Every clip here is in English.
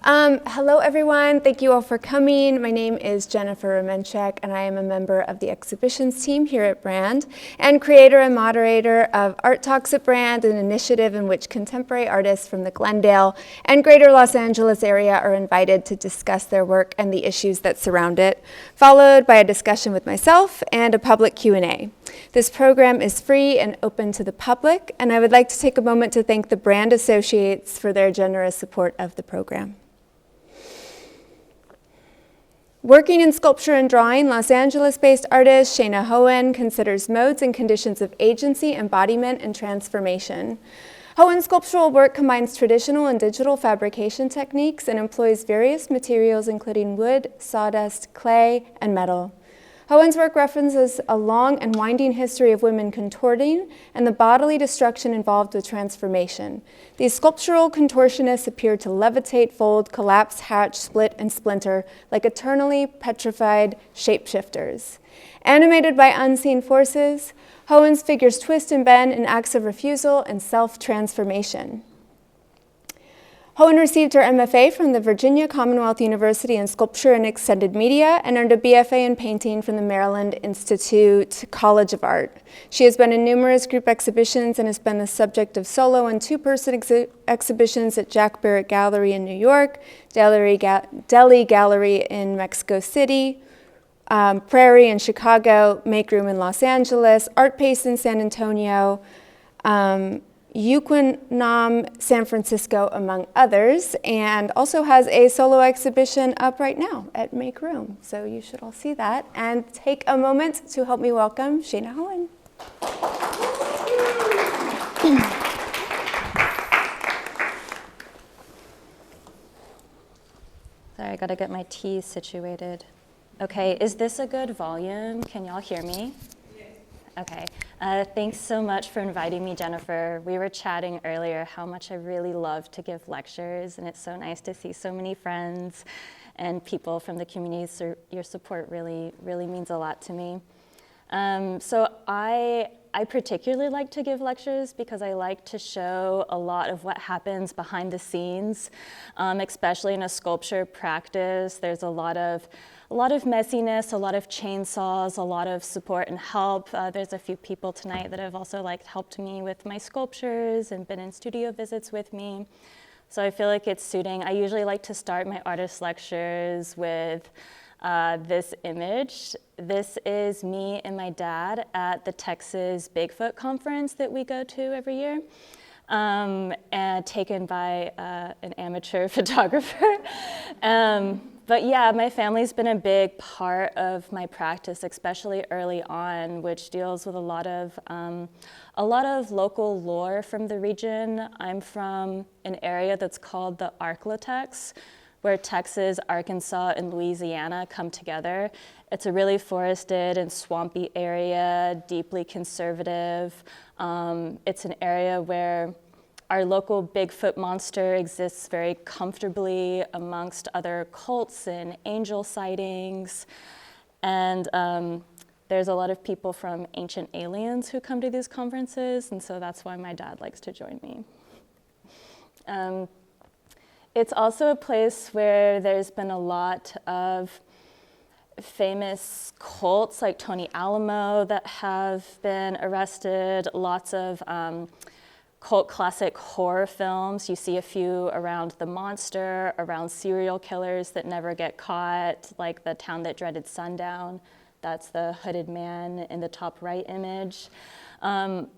Hello, everyone. Thank you all for coming. My name is Jennifer Remenchik, and I am a member of the exhibitions team here at Brand, and creator and moderator of Art Talks at Brand, an initiative in which contemporary artists from the Glendale and greater Los Angeles area are invited to discuss their work and the issues that surround it, followed by a discussion with myself and a public Q&A. This program is free and open to the public, and I would like to take a moment to thank the Brand Associates for their generous support of the program. Working in sculpture and drawing, Los Angeles-based artist Shana Hoehn considers modes and conditions of agency, embodiment, and transformation. Hoehn's sculptural work combines traditional and digital fabrication techniques and employs various materials including wood, sawdust, clay, and metal. Hoehn's work references a long and winding history of women contorting and the bodily destruction involved with transformation. These sculptural contortionists appear to levitate, fold, collapse, hatch, split, and splinter like eternally petrified shapeshifters. Animated by unseen forces, Hoehn's figures twist and bend in acts of refusal and self-transformation. Hoehn received her MFA from the Virginia Commonwealth University in Sculpture and Extended Media and earned a BFA in Painting from the Maryland Institute College of Art. She has been in numerous group exhibitions and has been the subject of solo and two-person exhibitions at Jack Barrett Gallery in New York, Deli Gallery in Mexico City, Prairie in Chicago, Make Room in Los Angeles, Art Pace in San Antonio, Euqinom San Francisco, among others, and also has a solo exhibition up right now at Make Room. So you should all see that and take a moment to help me welcome Shana Hoehn. Sorry, I gotta get my tea situated. Okay, is this a good volume? Can y'all hear me? Okay, thanks so much for inviting me, Jennifer. We were chatting earlier how much I really love to give lectures, and it's so nice to see so many friends and people from the community. So your support really means a lot to me. So I particularly like to give lectures because I like to show a lot of what happens behind the scenes, especially in a sculpture practice. There's a lot of messiness, a lot of chainsaws, a lot of support and help. There's a few people tonight that have also helped me with my sculptures and been in studio visits with me. So I feel like it's suiting. I usually like to start my artist lectures with this image. This is me and my dad at the Texas Bigfoot conference that we go to every year, and taken by an amateur photographer. But yeah, my family's been a big part of my practice, especially early on, which deals with a lot of local lore from the region. I'm from an area that's called the Arklatex, where Texas, Arkansas, and Louisiana come together. It's a really forested and swampy area, deeply conservative. It's an area where our local Bigfoot monster exists very comfortably amongst other cults and angel sightings. And there's a lot of people from Ancient Aliens who come to these conferences, and so that's why my dad likes to join me. It's also a place where there's been a lot of famous cults like Tony Alamo that have been arrested, lots of cult classic horror films. You see a few around the monster, around serial killers that never get caught, like The Town That Dreaded Sundown. That's the hooded man in the top right image. The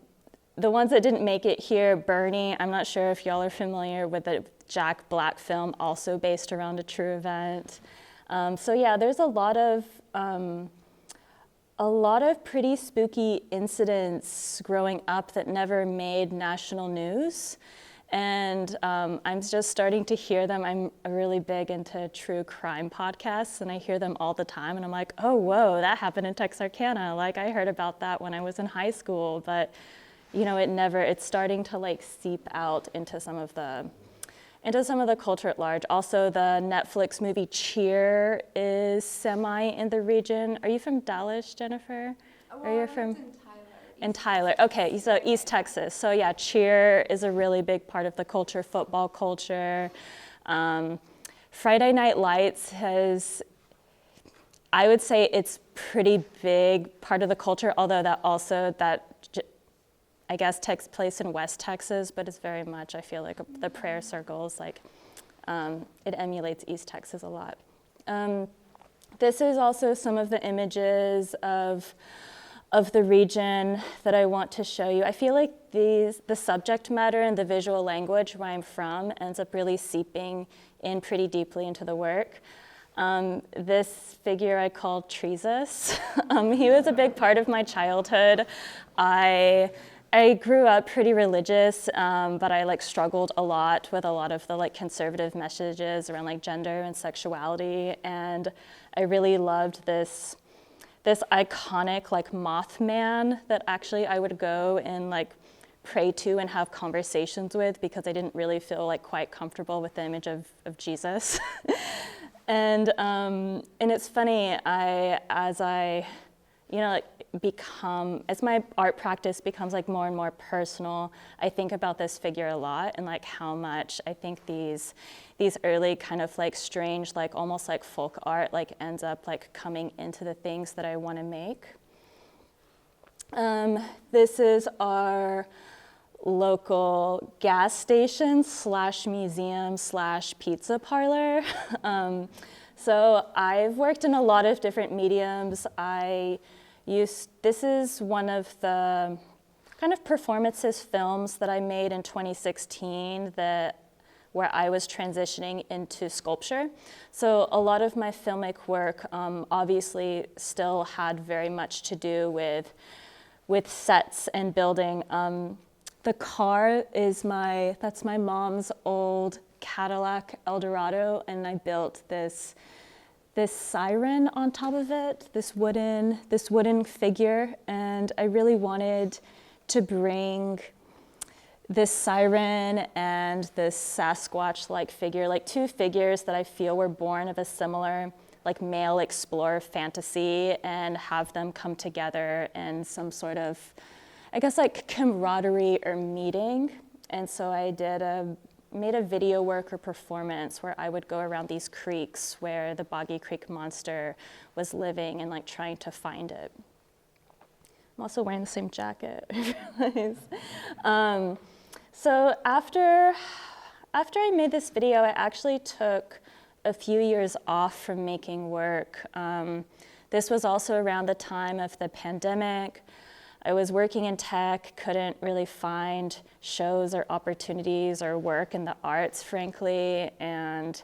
ones that didn't make it here, Bernie, I'm not sure if y'all are familiar with the Jack Black film, also based around a true event. So yeah, there's a lot of pretty spooky incidents growing up that never made national news. And I'm just starting to hear them. I'm really big into true crime podcasts, and I hear them all the time. And I'm like, oh, whoa, that happened in Texarkana. Like, I heard about that when I was in high school, but you know, it's starting to seep out into some of the culture at large. Also, the Netflix movie Cheer is semi in the region. Are you from Dallas, Jennifer? Well, Or you're from? In Tyler. Okay, so East Texas. So yeah, Cheer is a really big part of the culture, football culture. Friday Night Lights has, I would say it's pretty big part of the culture, although that I guess takes place in West Texas, but it's very much, I feel like the prayer circles, like it emulates East Texas a lot. This is also some of the images of the region that I want to show you. I feel like the subject matter and the visual language where I'm from ends up really seeping in pretty deeply into the work. This figure I call Treesus. He was a big part of my childhood. I grew up pretty religious, but I struggled a lot with a lot of the conservative messages around gender and sexuality, and I really loved this iconic Mothman that actually I would go and pray to and have conversations with, because I didn't really feel quite comfortable with the image of Jesus. And it's funny, as my art practice becomes more and more personal, I think about this figure a lot, and how much I think these early kind of strange, almost folk art ends up coming into the things that I want to make. This is our local gas station / museum / pizza parlor. So I've worked in a lot of different mediums. This is one of the kind of performances films that I made in 2016 where I was transitioning into sculpture. So a lot of my filmic work obviously still had very much to do with sets and building. The car is that's my mom's old Cadillac Eldorado, and I built this siren on top of it, this wooden figure, and I really wanted to bring this siren and this Sasquatch-like figure, two figures that I feel were born of a similar male explorer fantasy, and have them come together in some sort of, I guess camaraderie or meeting. And so I made a video work or performance where I would go around these creeks where the Boggy Creek monster was living and trying to find it. I'm also wearing the same jacket, I realize. So after I made this video, I actually took a few years off from making work. This was also around the time of the pandemic. I was working in tech, couldn't really find shows or opportunities or work in the arts, frankly, and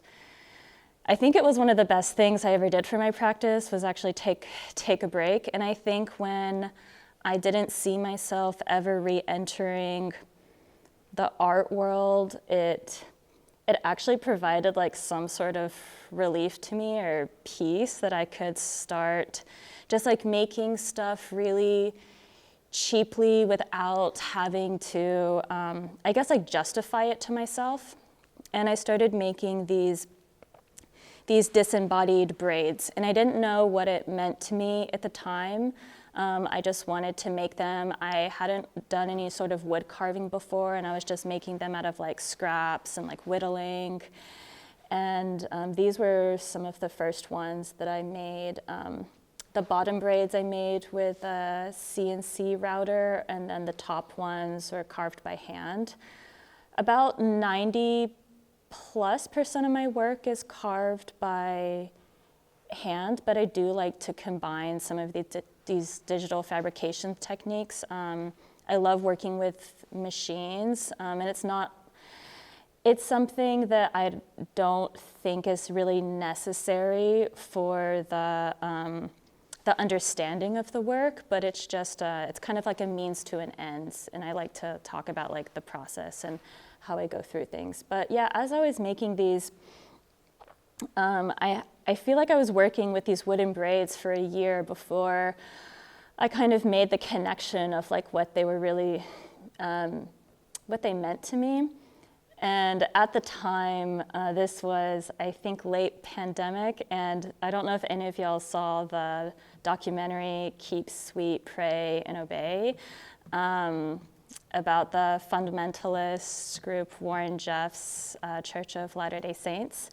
I think it was one of the best things I ever did for my practice was actually take a break. And I think when I didn't see myself ever re-entering the art world, it actually provided some sort of relief to me or peace that I could start just making stuff really cheaply without having to, I guess justify it to myself. And I started making these disembodied braids, and I didn't know what it meant to me at the time. I just wanted to make them. I hadn't done any sort of wood carving before, and I was just making them out of scraps and whittling. And these were some of the first ones that I made. The bottom braids I made with a CNC router, and then the top ones were carved by hand. About 90+% of my work is carved by hand, but I do like to combine some of these digital fabrication techniques. I love working with machines, and it's something that I don't think is really necessary for the understanding of the work, but it's just, it's kind of a means to an end, and I like to talk about the process and how I go through things. But yeah, as I was making these, I feel like I was working with these wooden braids for a year before I kind of made the connection of what they were really, what they meant to me. And at the time, this was, I think, late pandemic, and I don't know if any of y'all saw the documentary Keep Sweet, Pray, and Obey, about the fundamentalist group Warren Jeff's Church of Latter-day Saints.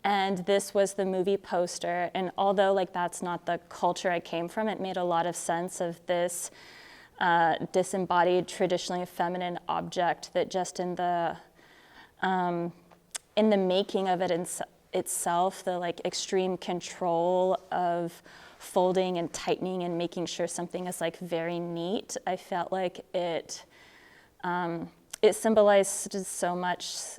And this was the movie poster. And although like that's not the culture I came from, it made a lot of sense of this disembodied, traditionally feminine object that just in the making of it itself, the like extreme control of folding and tightening and making sure something is like very neat, I felt like it symbolized so much,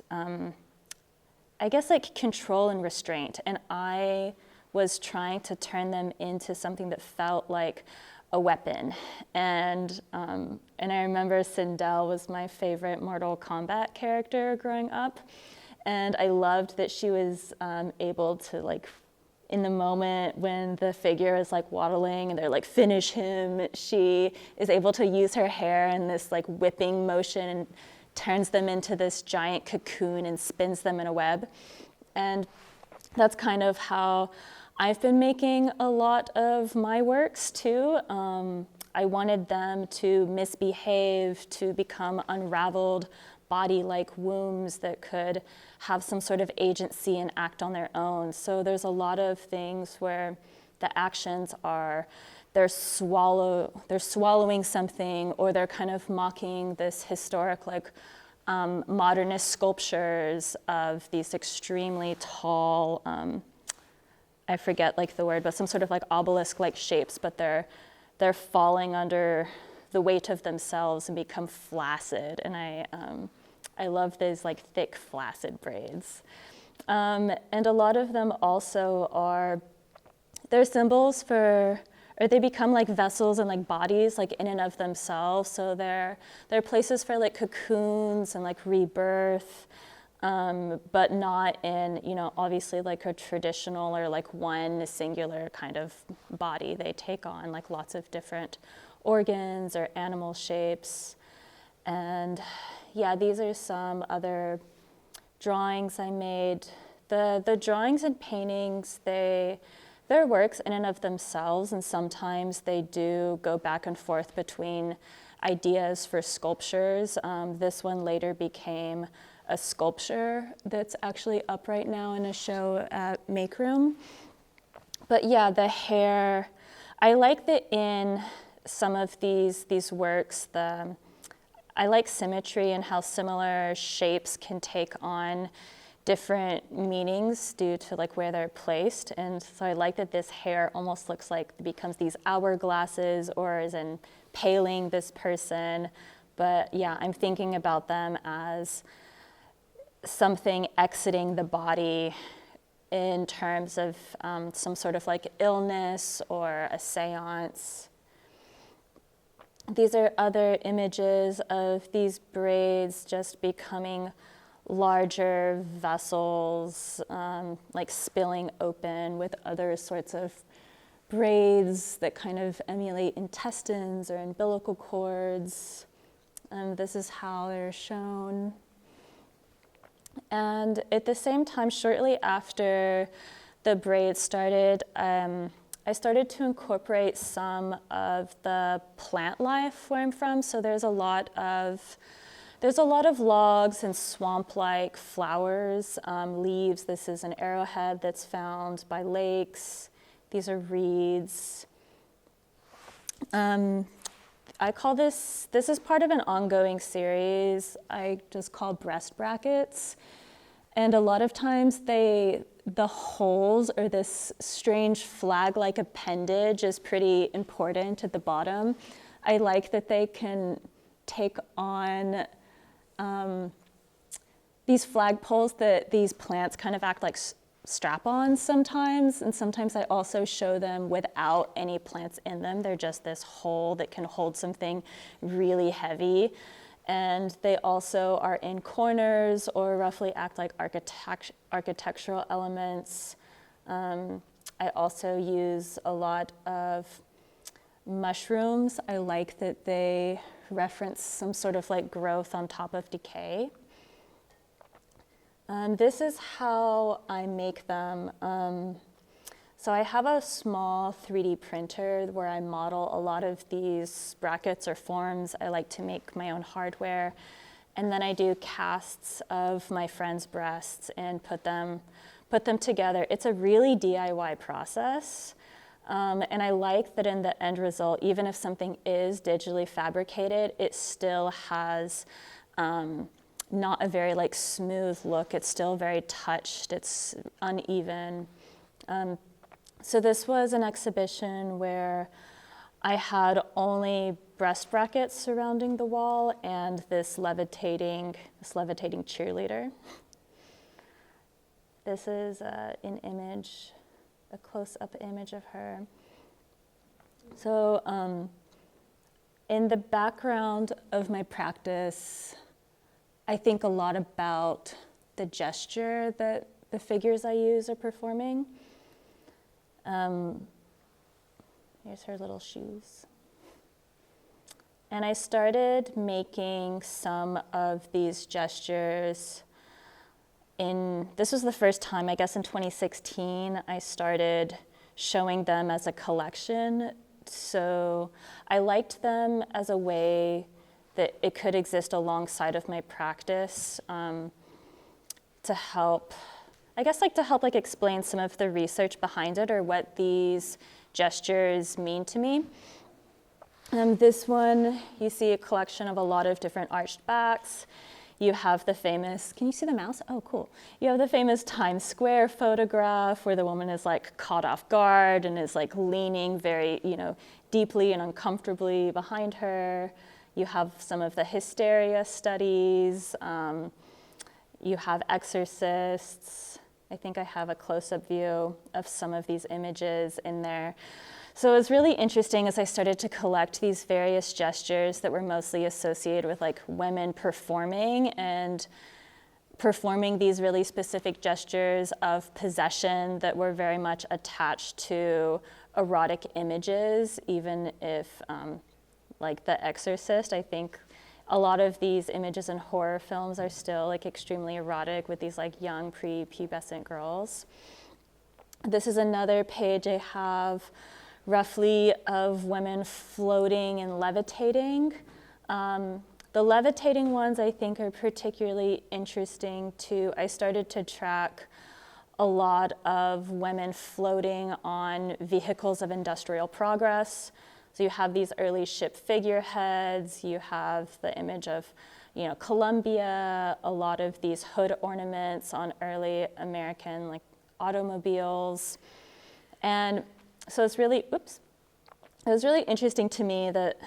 I guess like control and restraint. And I was trying to turn them into something that felt like a weapon. And I remember Sindel was my favorite Mortal Kombat character growing up. And I loved that she was able to like, in the moment when the figure is like waddling and they're like, finish him, she is able to use her hair in this like whipping motion and turns them into this giant cocoon and spins them in a web. And that's kind of how I've been making a lot of my works too. I wanted them to misbehave, to become unraveled body-like wombs that could have some sort of agency and act on their own. So there's a lot of things where the actions are, they're swallowing something, or they're kind of mocking this historic like modernist sculptures of these extremely tall, I forget like the word, but some sort of like obelisk-like shapes, but they're falling under the weight of themselves and become flaccid. And I love those like thick flaccid braids. And a lot of them also they're symbols for, or they become like vessels and like bodies like in and of themselves. So they're places for like cocoons and like rebirth, but not in, obviously like a traditional or like one singular kind of body. They take on like lots of different organs or animal shapes. And yeah, these are some other drawings I made. The drawings and paintings, they're works in and of themselves, and sometimes they do go back and forth between ideas for sculptures. This one later became a sculpture that's actually up right now in a show at Make Room. But yeah, the hair, I like that in some of these works, I like symmetry and how similar shapes can take on different meanings due to like where they're placed. And so I like that this hair almost looks like it becomes these hourglasses or is impaling this person. But yeah, I'm thinking about them as something exiting the body in terms of some sort of like illness or a seance. These are other images of these braids just becoming larger vessels, like spilling open with other sorts of braids that kind of emulate intestines or umbilical cords. This is how they're shown. And at the same time, shortly after the braids started, I started to incorporate some of the plant life where I'm from. So there's a lot of logs and swamp-like flowers, leaves. This is an arrowhead that's found by lakes. These are reeds. I call this is part of an ongoing series I just call breast brackets. And a lot of times the holes or this strange flag-like appendage is pretty important at the bottom. I like that they can take on these flagpoles that these plants kind of act like strap-ons sometimes, and sometimes I also show them without any plants in them. They're just this hole that can hold something really heavy. And they also are in corners or roughly act like architectural elements. I also use a lot of mushrooms. I like that they reference some sort of like growth on top of decay. This is how I make them. So I have a small 3D printer where I model a lot of these brackets or forms. I like to make my own hardware. And then I do casts of my friends' breasts and put them put them together. It's a really DIY process. And I like that in the end result, even if something is digitally fabricated, it still has not a very like smooth look. It's still very touched, it's uneven. So this was an exhibition where I had only breast brackets surrounding the wall and this levitating cheerleader. This is an image, a close-up image of her. So in the background of my practice, I think a lot about the gesture that the figures I use are performing. Here's her little shoes. And I started making some of these gestures this was the first time, I guess in 2016, I started showing them as a collection. So I liked them as a way that it could exist alongside of my practice to help, I guess to help explain some of the research behind it or what these gestures mean to me. This one, you see a collection of a lot of different arched backs. You have the famous, can you see the mouse? Oh, cool. You have the famous Times Square photograph where the woman is caught off guard and is leaning very, deeply and uncomfortably behind her. You have some of the hysteria studies. You have exorcists. I think I have a close-up view of some of these images in there. So it was really interesting as I started to collect these various gestures that were mostly associated with women performing and performing these really specific gestures of possession that were very much attached to erotic images, even if The Exorcist, I think a lot of these images in horror films are still extremely erotic with these young prepubescent girls. This is another page I have roughly of women floating and levitating. The levitating ones I think are particularly interesting too. I started to track a lot of women floating on vehicles of industrial progress. So you have these early ship figureheads, you have the image of Columbia, a lot of these hood ornaments on early American automobiles. And so it was really interesting to me that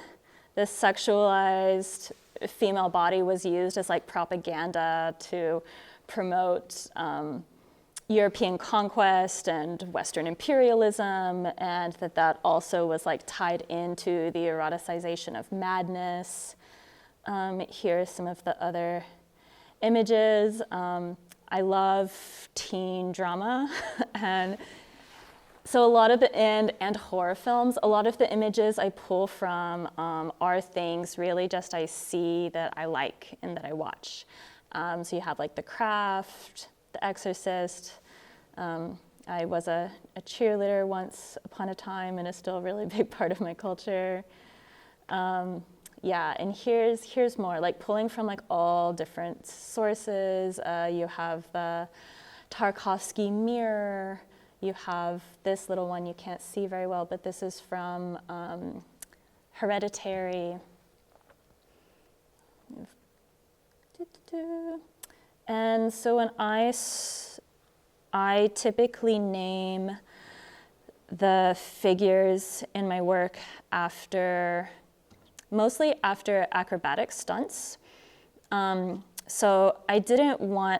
this sexualized female body was used as propaganda to promote European conquest and Western imperialism, and that also was tied into the eroticization of madness. Here are some of the other images. I love teen drama, and so a lot of and horror films, a lot of the images I pull from are things really just I see that I like and that I watch. So you have The Craft, The Exorcist. I was a cheerleader once upon a time and is still a really big part of my culture. Yeah, and here's more, pulling from all different sources. You have the Tarkovsky mirror. You have this little one you can't see very well, but this is from Hereditary. And so when I typically name the figures in my work mostly after acrobatic stunts. So I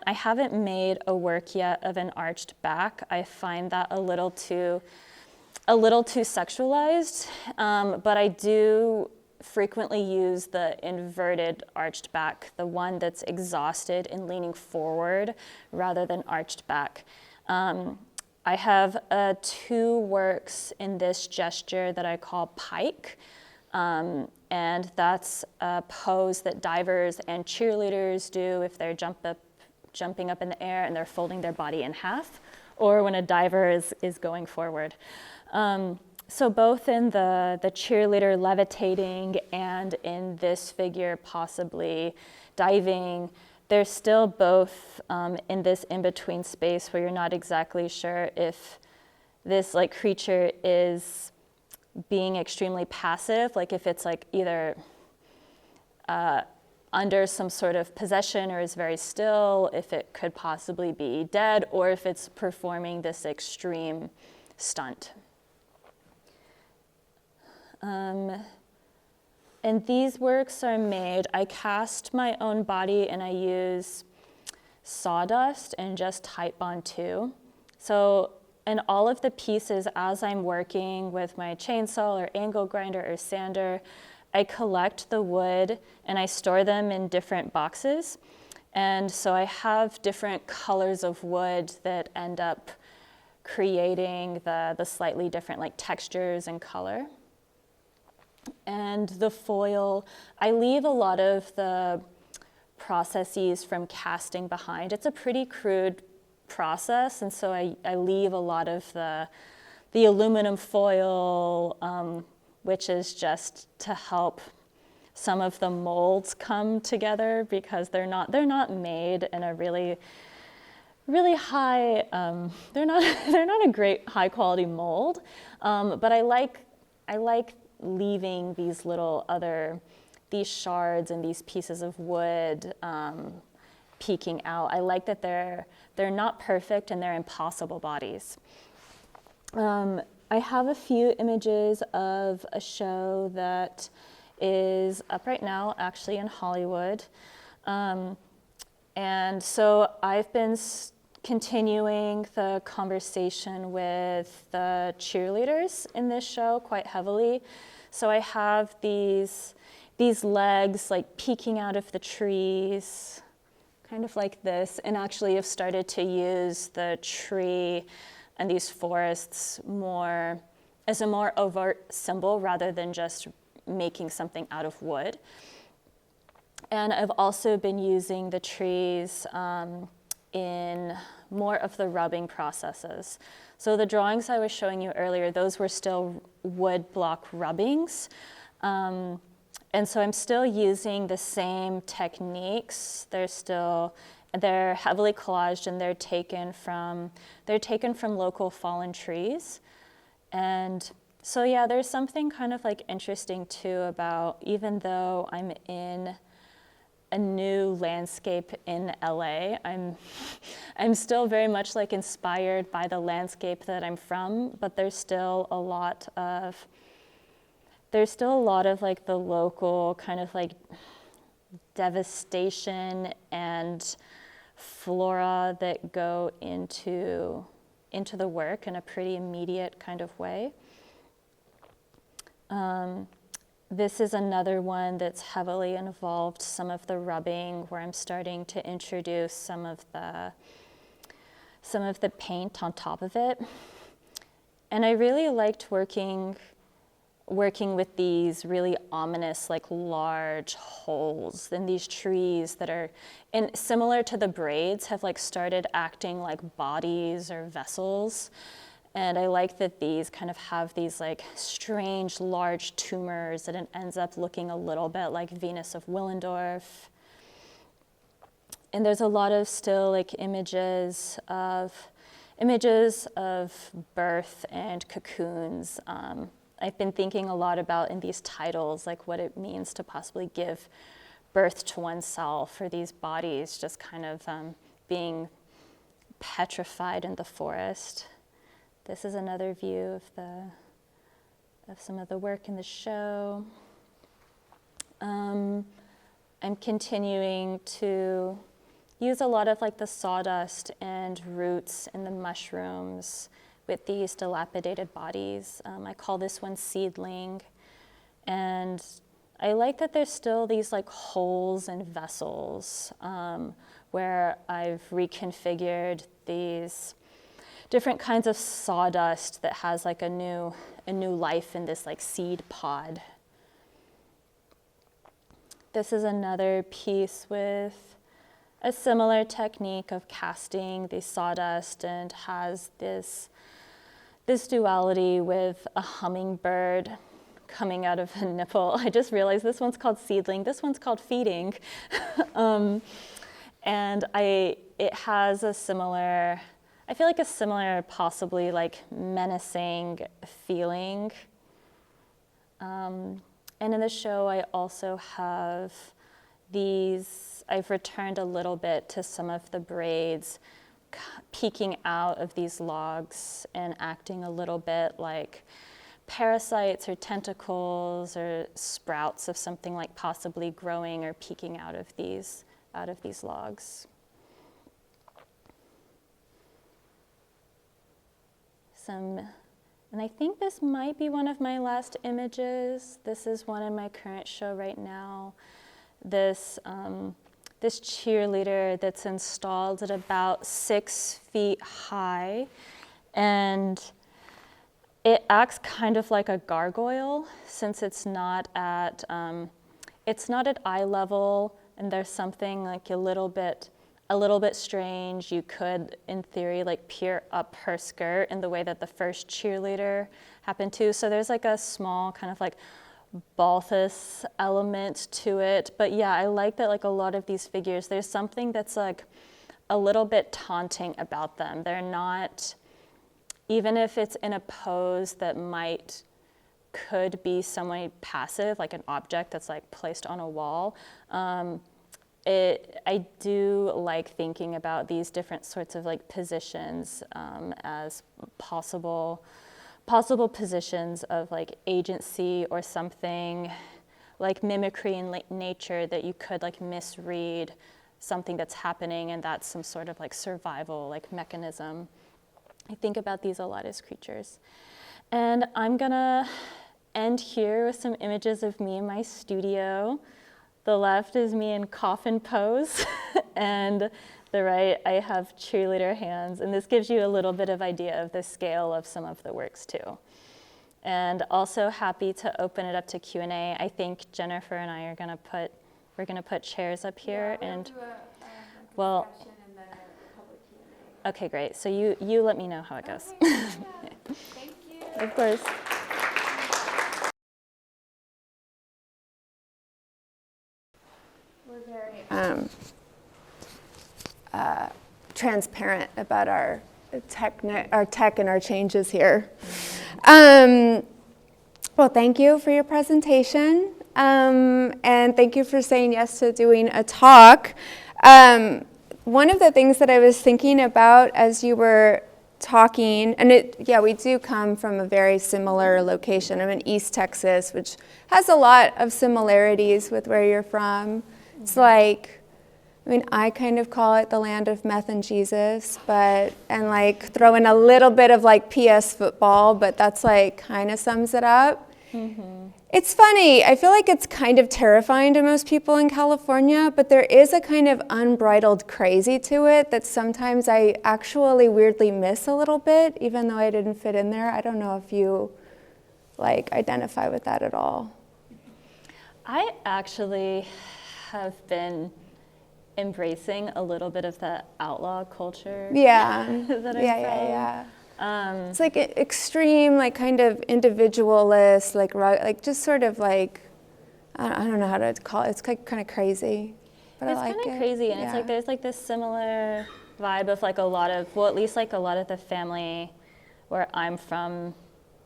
haven't made a work yet of an arched back. I find that a little too sexualized, but I do frequently use the inverted arched back, the one that's exhausted and leaning forward rather than arched back. I have 2 works in this gesture that I call pike. And that's a pose that divers and cheerleaders do if they're jumping up in the air and they're folding their body in half, or when a diver is going forward. So both in the cheerleader levitating and in this figure possibly diving, they're still both in this in-between space where you're not exactly sure if this like creature is being extremely passive, like if it's like either under some sort of possession or is very still, if it could possibly be dead, or if it's performing this extreme stunt. And these works are made, I cast my own body and I use sawdust and just type on 2. So in all of the pieces, as I'm working with my chainsaw or angle grinder or sander, I collect the wood and I store them in different boxes. And so I have different colors of wood that end up creating the slightly different like textures and color. And the foil, I leave a lot of the processes from casting behind. It's a pretty crude process, and so I leave a lot of the aluminum foil, which is just to help some of the molds come together, because they're not made in a really high, they're not a great high quality mold, but I like leaving these these shards and these pieces of wood peeking out. I like that they're not perfect and they're impossible bodies. I have a few images of a show that is up right now, actually in Hollywood. And so I've been continuing the conversation with the cheerleaders in this show quite heavily. So I have these legs like peeking out of the trees, kind of like this, and actually have started to use the tree and these forests more as a more overt symbol rather than just making something out of wood. And I've also been using the trees in more of the rubbing processes. So the drawings I was showing you earlier, those were still wood block rubbings. And so I'm still using the same techniques. They're heavily collaged and they're taken from local fallen trees. And so yeah, there's something kind of like interesting too about, even though I'm in a new landscape in LA, I'm still very much like inspired by the landscape that I'm from, but there's still a lot of like the local kind of like devastation and flora that go into the work in a pretty immediate kind of way. This is another one that's heavily involved some of the rubbing, where I'm starting to introduce some of the paint on top of it. And I really liked working with these really ominous, like large holes in these trees that are, and similar to the braids, have like started acting like bodies or vessels. And I like that these kind of have these like strange large tumors, and it ends up looking a little bit like Venus of Willendorf. And there's a lot of still like images of birth and cocoons. I've been thinking a lot about in these titles, like what it means to possibly give birth to oneself, or these bodies just kind of being petrified in the forest. This is another view of some of the work in the show. I'm continuing to use a lot of like the sawdust and roots and the mushrooms with these dilapidated bodies. I call this one Seedling. And I like that there's still these like holes and vessels where I've reconfigured these different kinds of sawdust that has like a new life in this like seed pod. This is another piece with a similar technique of casting the sawdust, and has this duality with a hummingbird coming out of a nipple. I just realized this one's called Seedling, this one's called Feeding. And it has a similar, I feel like a similar, possibly like menacing feeling. And in the show, I also have these, I've returned a little bit to some of the braids peeking out of these logs and acting a little bit like parasites or tentacles or sprouts of something like possibly growing or peeking out of these logs. And I think this might be one of my last images. This is one in my current show right now. This cheerleader that's installed at about 6 feet high, and it acts kind of like a gargoyle since it's not at eye level, and there's something like a little bit strange. You could, in theory, like peer up her skirt in the way that the first cheerleader happened to. So there's like a small kind of like Balthus element to it. But yeah, I like that like a lot of these figures, there's something that's like a little bit taunting about them. They're not, even if it's in a pose that could be somewhat passive, like an object that's like placed on a wall, I do like thinking about these different sorts of like positions as possible positions of like agency or something like mimicry in nature that you could like misread something that's happening, and that's some sort of like survival like mechanism. I think about these a lot as creatures. And I'm gonna end here with some images of me in my studio. The left is me in coffin pose, and the right, I have cheerleader hands. And this gives you a little bit of idea of the scale of some of the works too. And also happy to open it up to Q&A. I think Jennifer and I are we're gonna put chairs up here, Yeah, and do a well, discussion and then a public Q&A. okay, great. So you let me know how it goes. Okay, yeah. Thank you. Of course. We're very transparent about our tech and our changes here. Well, thank you for your presentation, and thank you for saying yes to doing a talk. One of the things that I was thinking about as you were talking, and we do come from a very similar location. I'm in East Texas, which has a lot of similarities with where you're from. It's like, I kind of call it the land of meth and Jesus, and like throw in a little bit of like PS football, but that's like kind of sums it up. Mm-hmm. It's funny, I feel like it's kind of terrifying to most people in California, but there is a kind of unbridled crazy to it that sometimes I actually weirdly miss a little bit, even though I didn't fit in there. I don't know if you like identify with that at all. I actually have been embracing a little bit of the outlaw culture. Yeah. that I'm from. It's like extreme, like kind of individualist, like just sort of like, I don't know how to call it. It's kind of crazy, but it's I like it. It's kind of crazy, and it's like there's like this similar vibe of like at least like a lot of the family where I'm from,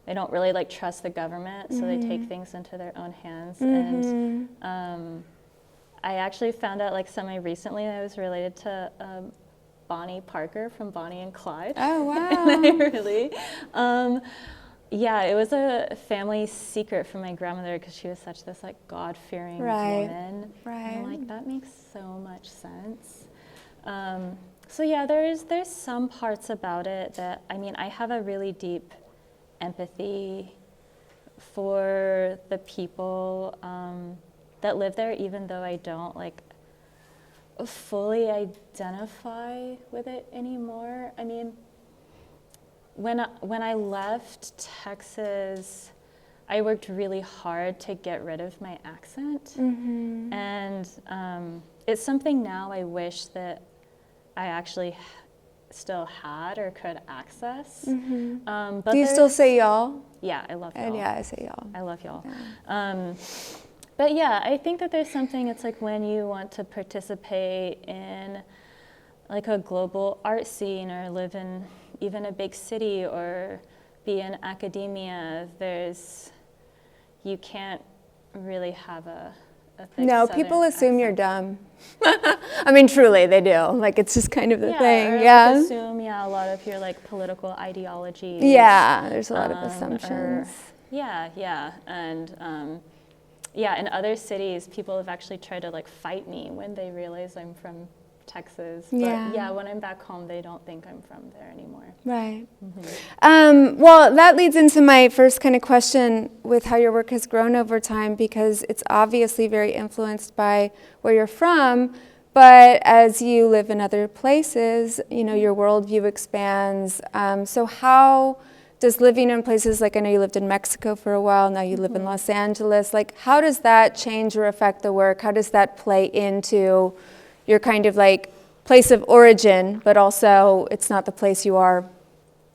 they don't really like trust the government, so they take things into their own hands. And I actually found out like semi-recently that I was related to Bonnie Parker from Bonnie and Clyde. Oh, wow. And I really, it was a family secret from my grandmother because she was such this like God-fearing woman. Right. And I'm like, that makes so much sense. So yeah, there's some parts about it that, I have a really deep empathy for the people that live there, even though I don't like fully identify with it anymore. When I left Texas, I worked really hard to get rid of my accent, and it's something now I wish that I actually still had or could access. But do you still say y'all? Yeah, I love y'all. And yeah, I say y'all. I love y'all. Yeah. But yeah, I think that there's something, it's like when you want to participate in like a global art scene or live in even a big city or be in academia, you can't really have a thick No, Southern people assume you're accent. dumb. I mean, truly, they do. Like, it's just kind of the thing. Or Yeah. like assume, a lot of your like political ideologies. Yeah, there's a lot of assumptions. And in other cities, people have actually tried to like fight me when they realize I'm from Texas. But Yeah. when I'm back home, they don't think I'm from there anymore. Right. Well, that leads into my first kind of question with how your work has grown over time, because it's obviously very influenced by where you're from. But as you live in other places, your worldview expands. So how does living in places like, I know you lived in Mexico for a while, now you live in Los Angeles, like how does that change or affect the work? How does that play into your kind of like place of origin, but also it's not the place you are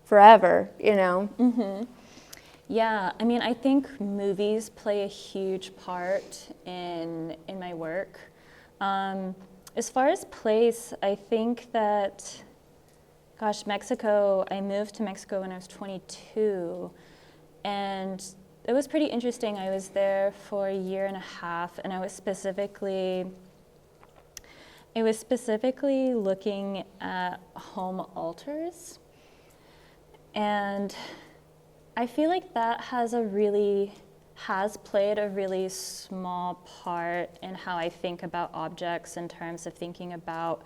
forever, Yeah, I mean, I think movies play a huge part in my work. As far as place, I think that, Mexico, I moved to Mexico when I was 22, and it was pretty interesting. I was there for a year and a half, and I was specifically looking at home altars. And I feel like that has played a really small part in how I think about objects in terms of thinking about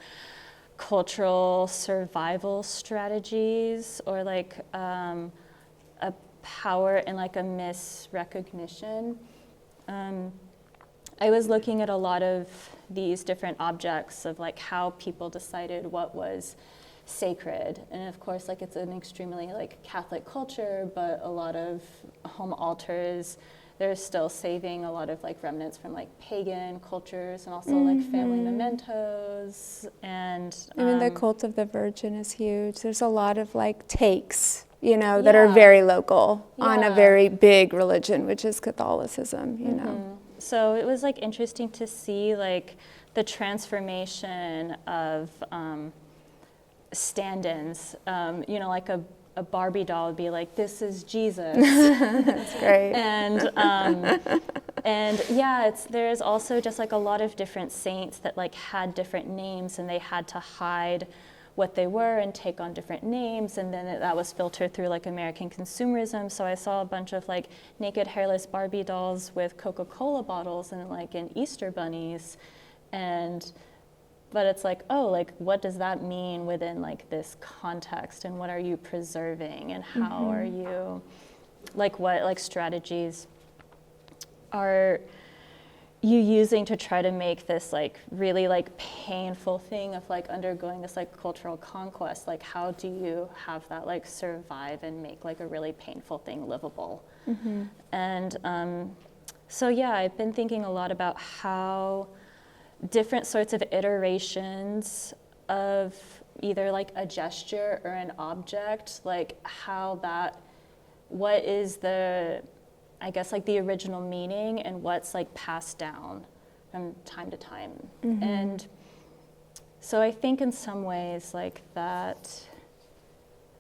cultural survival strategies or like a power and like a misrecognition. I was looking at a lot of these different objects of like how people decided what was sacred, and of course like it's an extremely like Catholic culture, but a lot of home altars, they're still saving a lot of like remnants from like pagan cultures and also like family mementos. And I mean, the cult of the Virgin is huge. There's a lot of like takes, that are very local on a very big religion, which is Catholicism, So it was like interesting to see like the transformation of stand-ins, like a Barbie doll would be like, this is Jesus. That's great. And there's also just like a lot of different saints that like had different names, and they had to hide what they were and take on different names, and then that was filtered through like American consumerism. So I saw a bunch of like naked hairless Barbie dolls with Coca-Cola bottles and like in Easter bunnies, but it's like, oh, like what does that mean within like this context, and what are you preserving, and how are you, like what like strategies are you using to try to make this like really like painful thing of like undergoing this like cultural conquest? Like how do you have that like survive and make like a really painful thing livable? And so I've been thinking a lot about how different sorts of iterations of either like a gesture or an object, like what is the, I guess like the original meaning and what's like passed down from time to time. And so I think in some ways like that,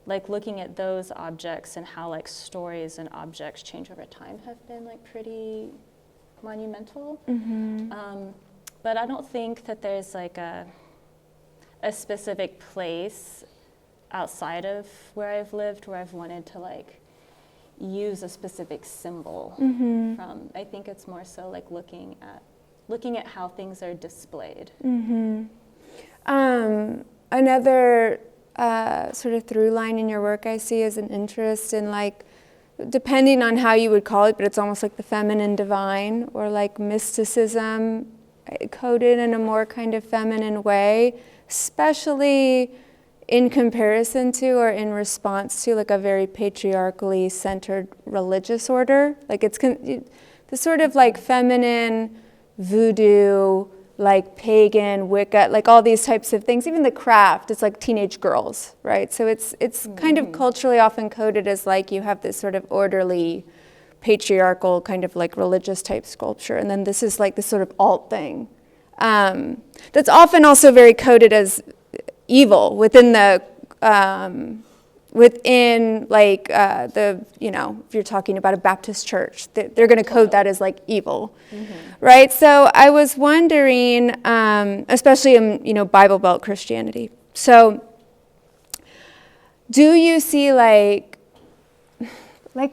like looking at those objects and how like stories and objects change over time have been like pretty monumental. But I don't think that there's like a specific place outside of where I've lived where I've wanted to like use a specific symbol from. I think it's more so like looking at how things are displayed. Another sort of through line in your work I see is an interest in like, depending on how you would call it, but it's almost like the feminine divine or like mysticism coded in a more kind of feminine way, especially in comparison to or in response to like a very patriarchally centered religious order. Like it's the sort of like feminine voodoo, like pagan, Wicca, like all these types of things. Even the craft, it's like teenage girls, right? So it's kind of culturally often coded as like you have this sort of orderly patriarchal kind of like religious type sculpture, and then this is like this sort of alt thing that's often also very coded as evil within the if you're talking about a Baptist church, they're going to code that as like evil, right? So I was wondering, especially in Bible Belt Christianity. So do you see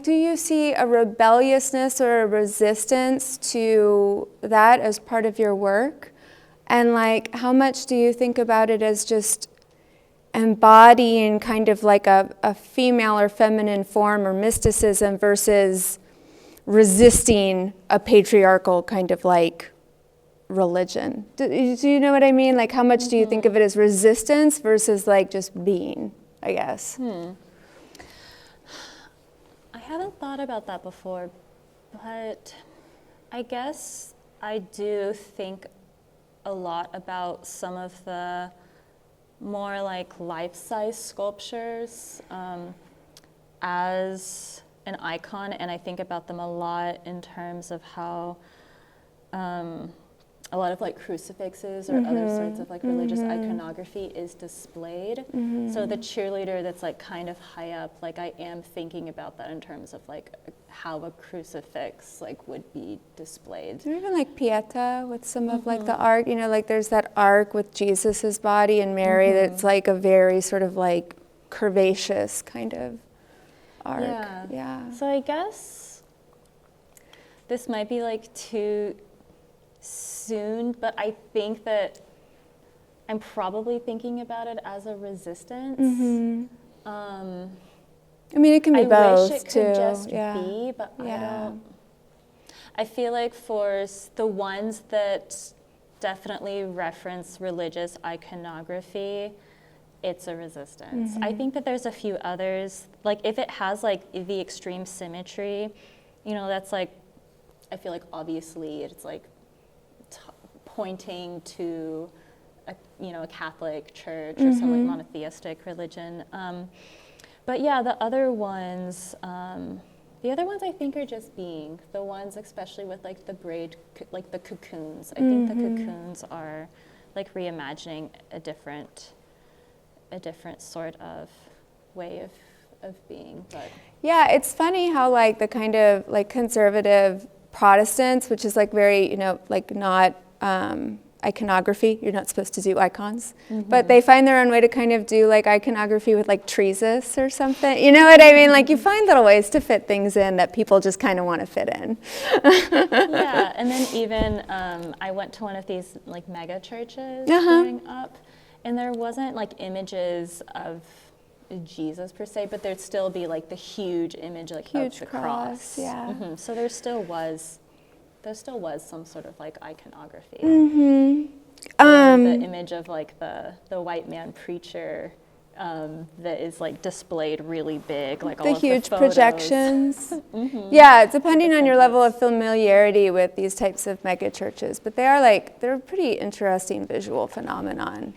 do you see a rebelliousness or a resistance to that as part of your work? And like, how much do you think about it as just embodying kind of like a female or feminine form or mysticism versus resisting a patriarchal kind of like religion? Do you know what I mean? Like, how much do you think of it as resistance versus like just being, I guess? I haven't thought about that before, but I guess I do think a lot about some of the more like life-size sculptures as an icon, and I think about them a lot in terms of how a lot of like crucifixes or other sorts of like religious iconography is displayed. So the cheerleader that's like kind of high up, like I am thinking about that in terms of like how a crucifix like would be displayed. Or even like Pieta with some of like the ark, like there's that ark with Jesus's body and Mary that's like a very sort of like curvaceous kind of ark. Yeah. So I guess this might be like too soon, but I think that I'm probably thinking about it as a resistance. I mean, it can be both, wish it too. Could just be, but I don't. I feel like for the ones that definitely reference religious iconography, it's a resistance. I think that there's a few others, like if it has like the extreme symmetry, that's like, I feel like obviously it's like pointing to a Catholic church or some like monotheistic religion. But yeah, the other ones I think are just being the ones, especially with like the braid, like the cocoons. I think the cocoons are like reimagining a different sort of way of being. But yeah, it's funny how like the kind of like conservative Protestants, which is like very, like not iconography. You're not supposed to do icons, but they find their own way to kind of do like iconography with like treasus or something. You know what I mean? Like you find little ways to fit things in that people just kind of want to fit in. Yeah, and then even I went to one of these like mega churches growing up, and there wasn't like images of Jesus per se, but there'd still be like the huge image like of the cross. Yeah. So there still was some sort of like iconography. The image of like the white man preacher that is like displayed really big, like all the of the huge photos. Projections. Yeah, depending on your level of familiarity with these types of mega churches, but they're a pretty interesting visual phenomenon,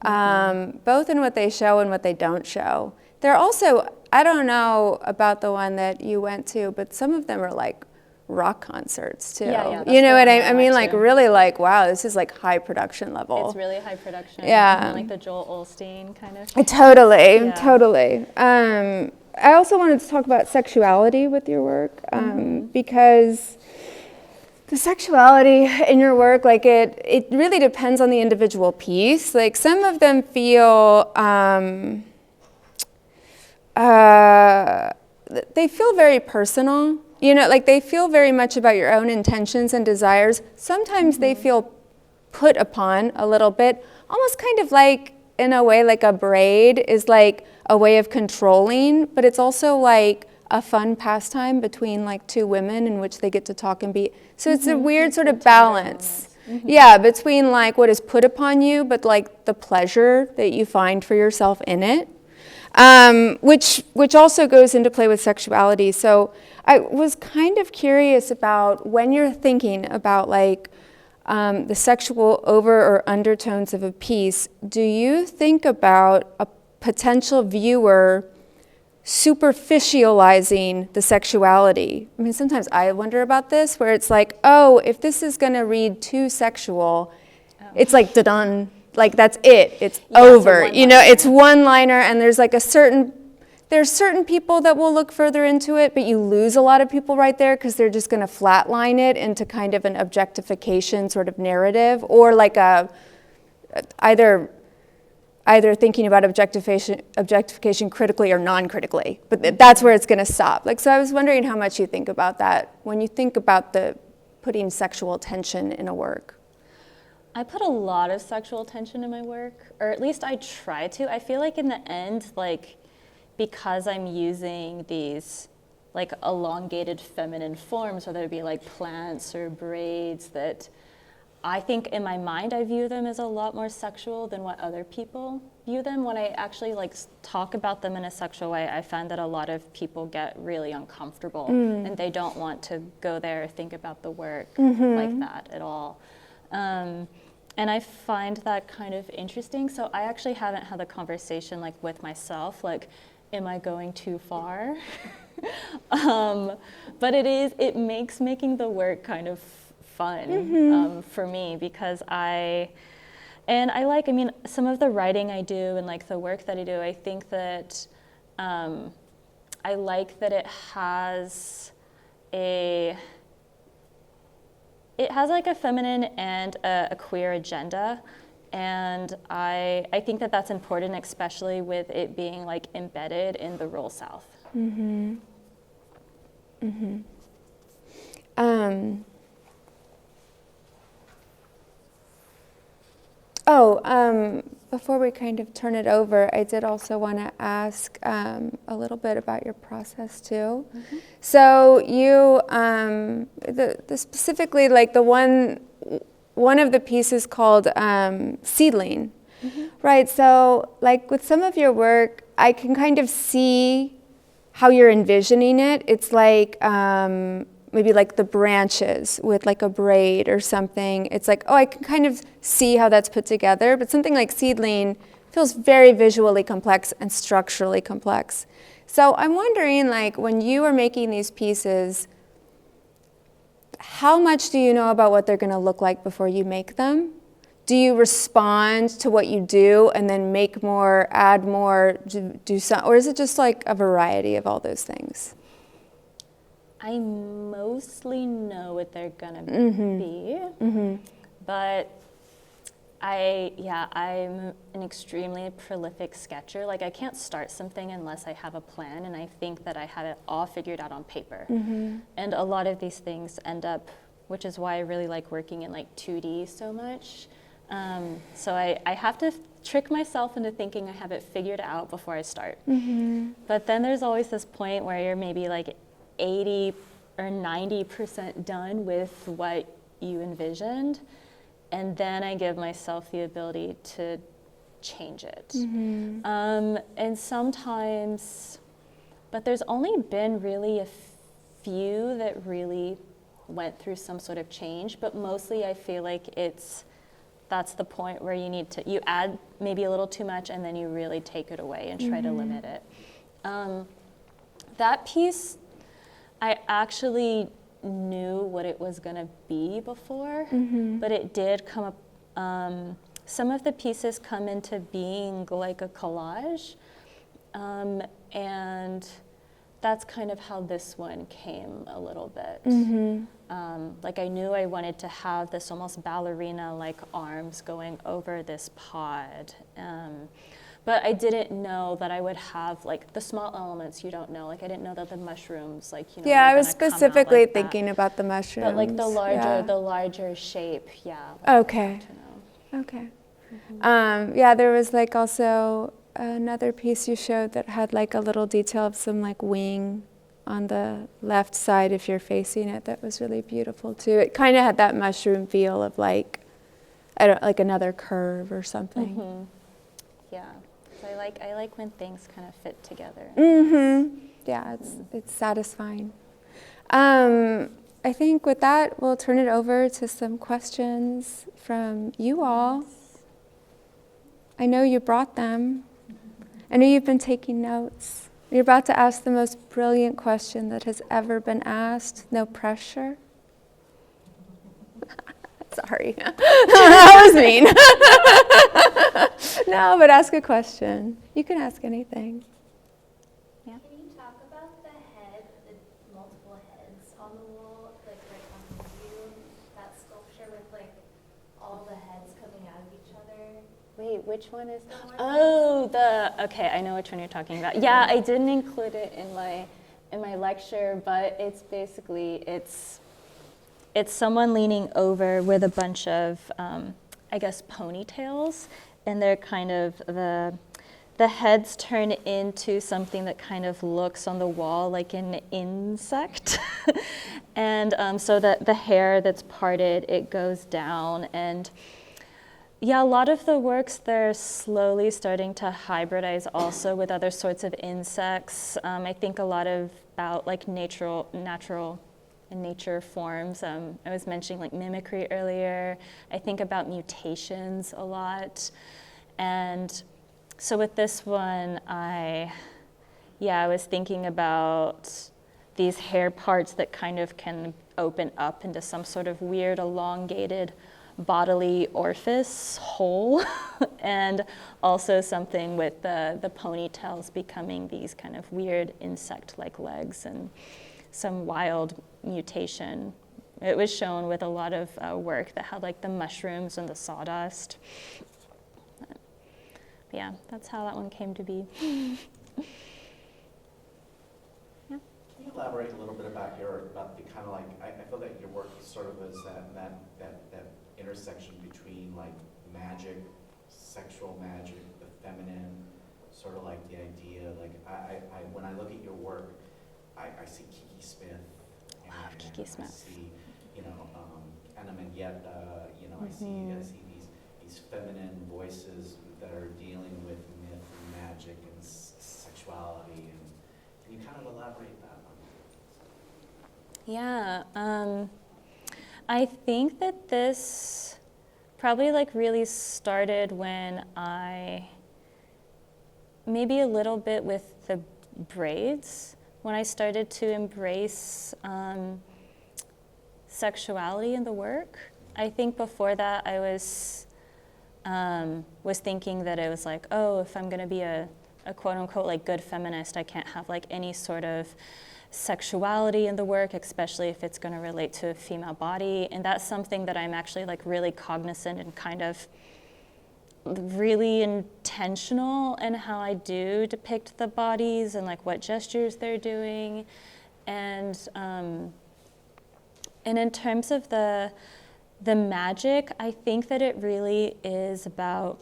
both in what they show and what they don't show. They're also, I don't know about the one that you went to, but some of them are like rock concerts too. Yeah, you know what I mean? Like too. really like, wow, this is like high production level. It's really high production. Yeah. Like the Joel Osteen kind of. Totally. I also wanted to talk about sexuality with your work, because the sexuality in your work, like it really depends on the individual piece. Like some of them feel, they feel very personal. Like they feel very much about your own intentions and desires. Sometimes they feel put upon a little bit, almost kind of like, in a way, like a braid is like a way of controlling, but it's also like a fun pastime between like two women in which they get to talk and be. So it's a weird sort of balance. Yeah, between like what is put upon you, but like the pleasure that you find for yourself in it. Which also goes into play with sexuality. So I was kind of curious about when you're thinking about like the sexual over or undertones of a piece, do you think about a potential viewer superficializing the sexuality. I mean, sometimes I wonder about this, where it's like, oh, if this is going to read too sexual, it's like done, like that's it, it's over. You know, it's one-liner, and there's like there's certain people that will look further into it, but you lose a lot of people right there because they're just going to flatline it into kind of an objectification sort of narrative, or like either thinking about objectification critically or non-critically, but that's where it's going to stop. Like, so I was wondering how much you think about that when you think about the putting sexual tension in a work. I put a lot of sexual tension in my work, or at least I try to. I feel like in the end, like, because I'm using these like elongated feminine forms, whether it be like plants or braids, that I think in my mind I view them as a lot more sexual than what other people view them. When I actually like talk about them in a sexual way, I find that a lot of people get really uncomfortable and they don't want to go there or think about the work like that at all. And I find that kind of interesting. So I actually haven't had the conversation like with myself, like, am I going too far? But it makes making the work kind of fun for me, because I mean, some of the writing I do and like the work that I do, I think that I like that it has like a feminine and a queer agenda. And I think that that's important, especially with it being like embedded in the rural South. Before we kind of turn it over, I did also want to ask a little bit about your process too. So you, specifically like one of the pieces called Seedling, right? So like with some of your work, I can kind of see how you're envisioning it. It's like maybe like the branches with like a braid or something. It's like, oh, I can kind of see how that's put together, but something like Seedling feels very visually complex and structurally complex. So I'm wondering, like, when you are making these pieces, how much do you know about what they're going to look like before you make them? Do you respond to what you do and then make more, add more, do some, or is it just like a variety of all those things? I mostly know what they're gonna be, but I'm an extremely prolific sketcher. Like, I can't start something unless I have a plan, and I think that I have it all figured out on paper. And a lot of these things end up, which is why I really like working in like 2D so much. So I have to trick myself into thinking I have it figured out before I start. But then there's always this point where you're maybe like 80 or 90% done with what you envisioned, and then I give myself the ability to change it. And sometimes, but there's only been really a few that really went through some sort of change, but mostly I feel like that's the point where you add maybe a little too much and then you really take it away and try to limit it. That piece, I actually knew what it was gonna be before, but it did come up, some of the pieces come into being like a collage, and that's kind of how this one came a little bit. Like, I knew I wanted to have this almost ballerina like arms going over this pod, but I didn't know that I would have like the small elements you don't know. Like, I didn't know that the mushrooms, like, you know, I was specifically thinking about the mushrooms. But like the larger shape, Okay. Okay. There was like also another piece you showed that had like a little detail of some like wing on the left side if you're facing it. That was really beautiful too. It kind of had that mushroom feel of like, like another curve or something. Yeah. So I like when things kind of fit together. Yeah, it's satisfying. I think with that, we'll turn it over to some questions from you all. I know you brought them. I know you've been taking notes. You're about to ask the most brilliant question that has ever been asked. No pressure. Sorry. That was mean. No, but ask a question. You can ask anything. Yeah. Can you talk about the head, the multiple heads on the wall, like right behind you? That sculpture with like all the heads coming out of each other. Wait, which one is The one okay, I know which one you're talking about. Yeah, I didn't include it in my lecture, but it's basically, it's someone leaning over with a bunch of, I guess, ponytails, and they're kind of, the heads turn into something that kind of looks on the wall like an insect. And so that the hair that's parted, it goes down. And yeah, a lot of the works, they're slowly starting to hybridize also with other sorts of insects. I think a lot about like natural and nature forms. I was mentioning like mimicry earlier. I think about mutations a lot. And so with this one, I was thinking about these hair parts that kind of can open up into some sort of weird elongated bodily orifice hole, and also something with the ponytails becoming these kind of weird insect-like legs and some wild mutation. It was shown with a lot of work that had like the mushrooms and the sawdust. But yeah, that's how that one came to be. Can you elaborate a little bit about the kind of like, I feel that your work sort of is that intersection between like magic, sexual magic, the feminine, sort of like the idea, like when I look at your work, I see Kiki Smith. Love Kiki Smith. I see, Anna Mendieta, I see these feminine voices that are dealing with myth and magic and sexuality, and can you kind of elaborate that on? Yeah, I think that this probably like really started when maybe a little bit with the braids, when I started to embrace sexuality in the work. I think before that I was thinking that it was like, oh, if I'm gonna be a quote unquote like good feminist, I can't have like any sort of sexuality in the work, especially if it's going to relate to a female body. And that's something that I'm actually like really cognizant and kind of really intentional in how I do depict the bodies and like what gestures they're doing. And in terms of the magic, I think that it really is about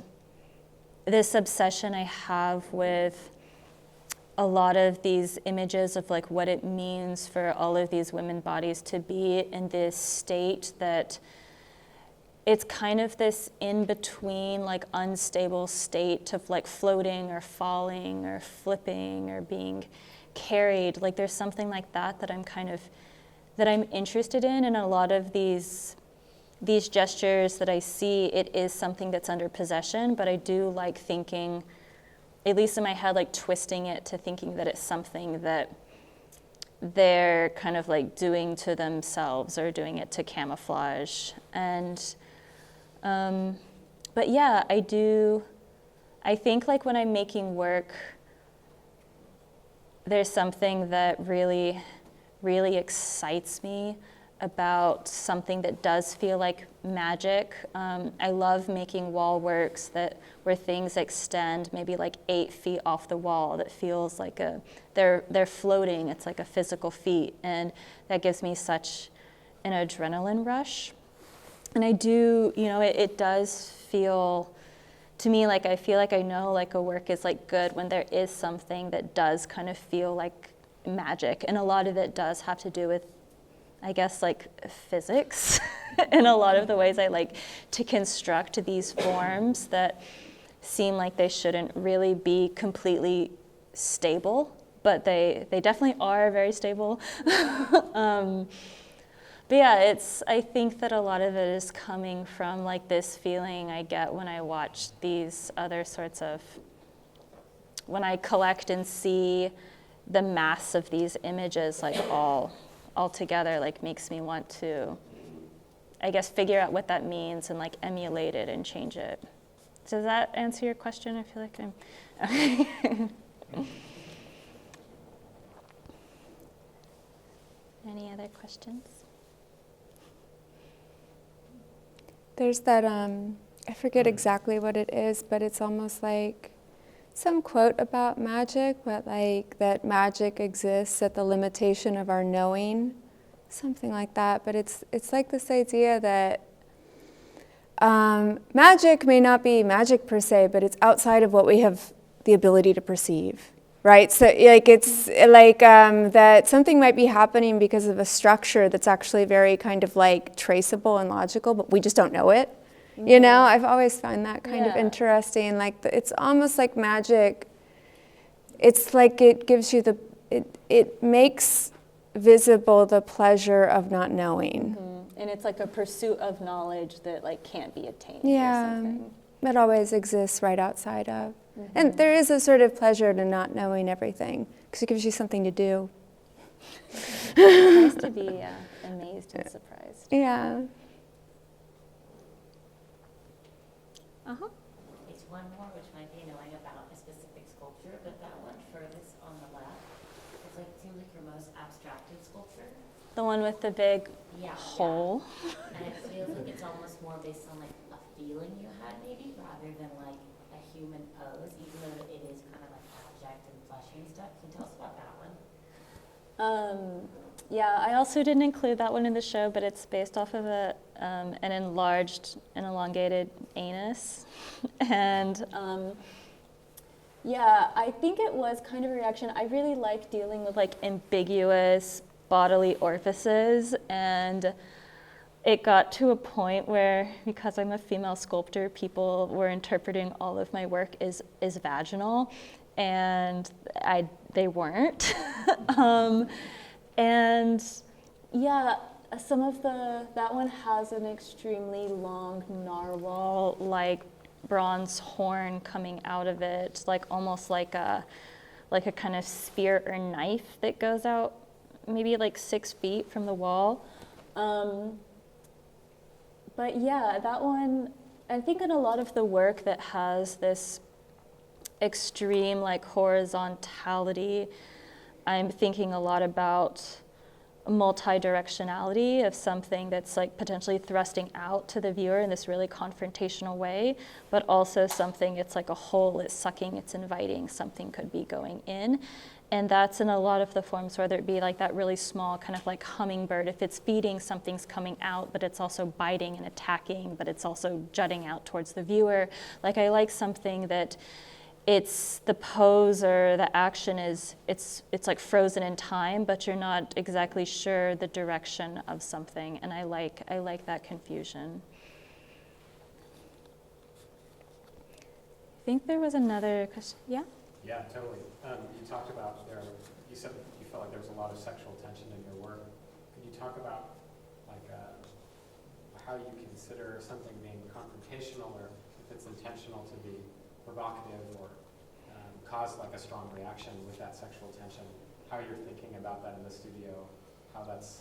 this obsession I have with a lot of these images of like what it means for all of these women bodies to be in this state that it's kind of this in-between like unstable state of like floating or falling or flipping or being carried. Like there's something like that I'm interested in, and a lot of these gestures that I see, it is something that's under possession, but I do like thinking, at least in my head, like twisting it to thinking that it's something that they're kind of like doing to themselves or doing it to camouflage. And, but yeah, I think like when I'm making work, there's something that really, really excites me about something that does feel like magic. I love making wall works where things extend maybe like 8 feet off the wall that feels like they're floating. It's like a physical feat, and that gives me such an adrenaline rush. And I do, it does feel to me like I feel like I know like a work is like good when there is something that does kind of feel like magic, and a lot of it does have to do with, I guess, like physics in a lot of the ways I like to construct these forms that seem like they shouldn't really be completely stable, but they definitely are very stable. But yeah, I think that a lot of it is coming from like this feeling I get when I watch these other sorts of, when I collect and see the mass of these images like all together like makes me want to, I guess, figure out what that means and like emulate it and change it. Does that answer your question? I feel like I'm... Any other questions? There's that, I forget exactly what it is, but it's almost like some quote about magic, but like that magic exists at the limitation of our knowing, something like that. But it's like this idea that magic may not be magic per se, but it's outside of what we have the ability to perceive. Right, so like it's like that something might be happening because of a structure that's actually very kind of like traceable and logical, but we just don't know it. Mm-hmm. You know, I've always found that kind of interesting. Like it's almost like magic. It's like it gives you it makes visible the pleasure of not knowing. Mm-hmm. And it's like a pursuit of knowledge that like can't be attained. Yeah, or something. That always exists right outside of. Mm-hmm. And there is a sort of pleasure to not knowing everything, because it gives you something to do. It's nice to be amazed and surprised. Yeah. It's one more, which might be annoying about a specific sculpture, but that one furthest on the left, it's like seems like your most abstracted sculpture. The one with the big Yeah. hole. And it feels like it's almost more based on like a feeling you had maybe, rather than like a human pose, even though it is kind of like abstract and fleshy and stuff. Can you tell us about that one? Yeah, I also didn't include that one in the show, but it's based off of an elongated anus. And yeah, I think it was kind of a reaction. I really like dealing with like ambiguous bodily orifices, and it got to a point where, because I'm a female sculptor, people were interpreting all of my work as vaginal, and they weren't. And yeah, that one has an extremely long narwhal, like bronze horn coming out of it, like almost like a kind of spear or knife that goes out maybe like 6 feet from the wall. But yeah, that one, I think in a lot of the work that has this extreme like horizontality, I'm thinking a lot about multi-directionality of something that's like potentially thrusting out to the viewer in this really confrontational way, but also something, it's like a hole, it's sucking, it's inviting, something could be going in. And that's in a lot of the forms, whether it be like that really small kind of like hummingbird, if it's feeding, something's coming out, but it's also biting and attacking, but it's also jutting out towards the viewer. Like I like something that it's the pose or the action is, it's like frozen in time, but you're not exactly sure the direction of something. And I like that confusion. I think there was another question. Yeah? Yeah, totally. You talked about you said that you felt like there was a lot of sexual tension in your work. Could you talk about like how you consider something being confrontational, or if it's intentional to be provocative or cause like a strong reaction with that sexual tension, how you're thinking about that in the studio, how that's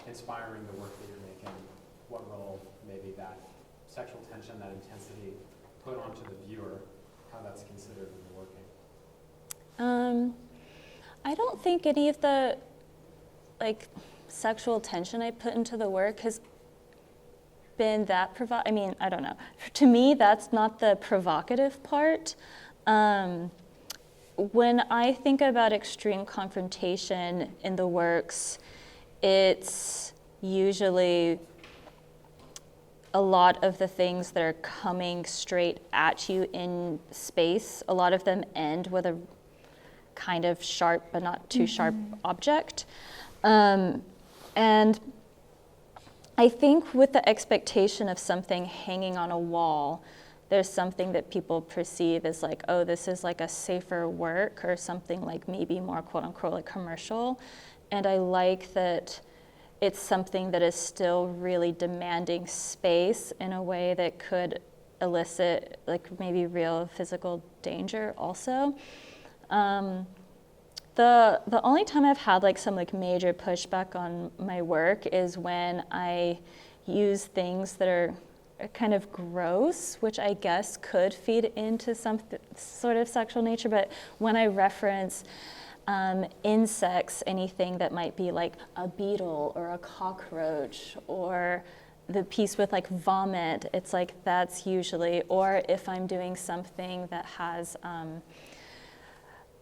inspiring the work that you're making, what role maybe that sexual tension, that intensity put onto the viewer, how that's considered in the working. I don't think any of the like sexual tension I put into the work has been that I mean, I don't know. To me, that's not the provocative part. When I think about extreme confrontation in the works, it's usually a lot of the things that are coming straight at you in space. A lot of them end with a kind of sharp but not too sharp object. And I think with the expectation of something hanging on a wall, there's something that people perceive as like, oh, this is like a safer work, or something like maybe more quote unquote like commercial. And I like that it's something that is still really demanding space in a way that could elicit like maybe real physical danger also. The only time I've had like some like major pushback on my work is when I use things that are kind of gross, which I guess could feed into some sort of sexual nature, but when I reference insects, anything that might be like a beetle or a cockroach or the piece with like vomit, it's like that's usually, or if I'm doing something that has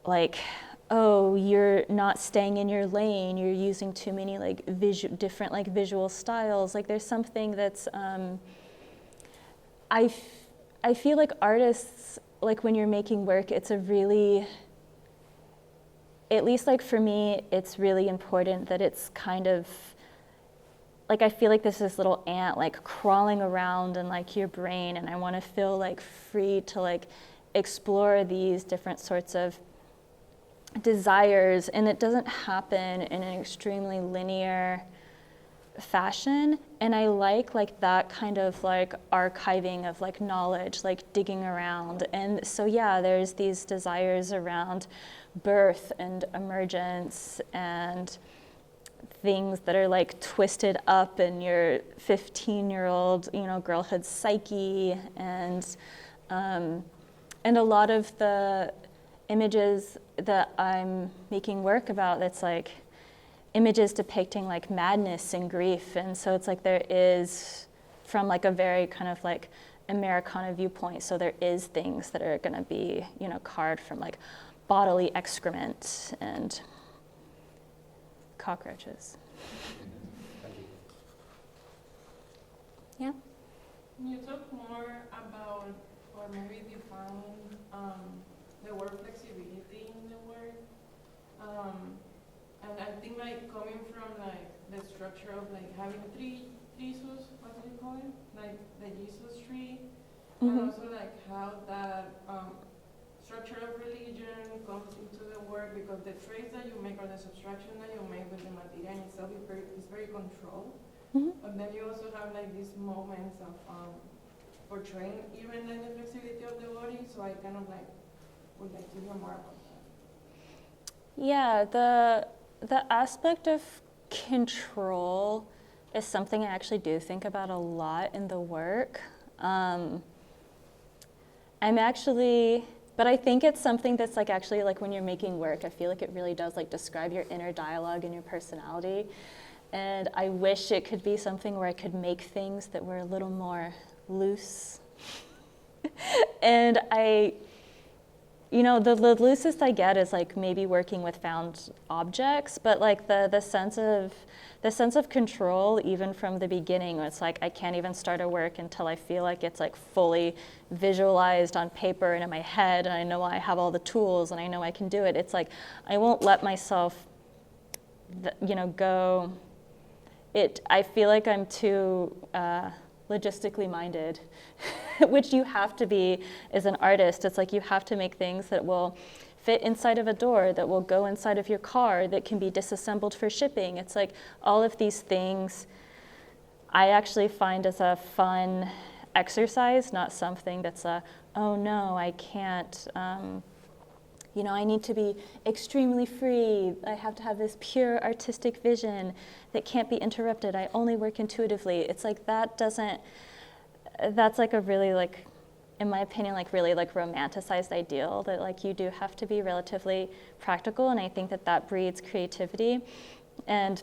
like, oh, you're not staying in your lane, you're using too many like different like visual styles, like there's something that's, I feel like artists, like when you're making work, it's a really, at least like for me, it's really important that it's kind of, like I feel like there's this little ant like crawling around in like your brain, and I want to feel like free to like explore these different sorts of desires, and it doesn't happen in an extremely linear fashion. And I like that kind of like archiving of like knowledge, like digging around. And so yeah, there's these desires around birth and emergence and things that are like twisted up in your 15-year-old, girlhood psyche, and a lot of the images that I'm making work about, that's like images depicting like madness and grief. And so it's like there is, from like a very kind of like Americana viewpoint, so there is things that are going to be, carved from like bodily excrement and cockroaches. Yeah? Can you talk more about, or maybe define the word flexibility in the work? And I think like coming from like the structure of like having three Jesus, what do you call it? Like the Jesus tree, and also like how that structure of religion comes into the work, because the traits that you make or the subtraction that you make with the material in itself is very controlled. But then you also have like these moments of portraying even like the flexibility of the body. So I kind of like would like to hear more about that. Yeah, the aspect of control is something I actually do think about a lot in the work. But I think it's something that's like actually like when you're making work, I feel like it really does like describe your inner dialogue and your personality. And I wish it could be something where I could make things that were a little more loose. And the loosest I get is like maybe working with found objects, but like the sense of control, even from the beginning, it's like I can't even start a work until I feel like it's like fully visualized on paper and in my head, and I know I have all the tools and I know I can do it. It's like I won't let myself, go. I feel like I'm too logistically minded, which you have to be as an artist. It's like you have to make things that will fit inside of a door, that will go inside of your car, that can be disassembled for shipping. It's like all of these things I actually find as a fun exercise, not something that's oh no, I can't, I need to be extremely free. I have to have this pure artistic vision that can't be interrupted. I only work intuitively. It's like that's like a really like, in my opinion, like really like romanticized ideal that like you do have to be relatively practical, and I think that breeds creativity. And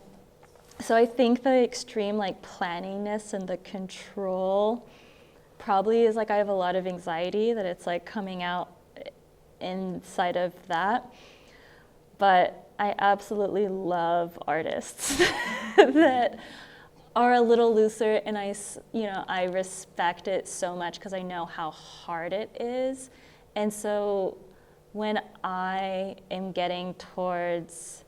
so I think the extreme like planningness and the control probably is like I have a lot of anxiety that it's like coming out inside of that. But I absolutely love artists that are a little looser, and I respect it so much because I know how hard it is. And so when I am getting towards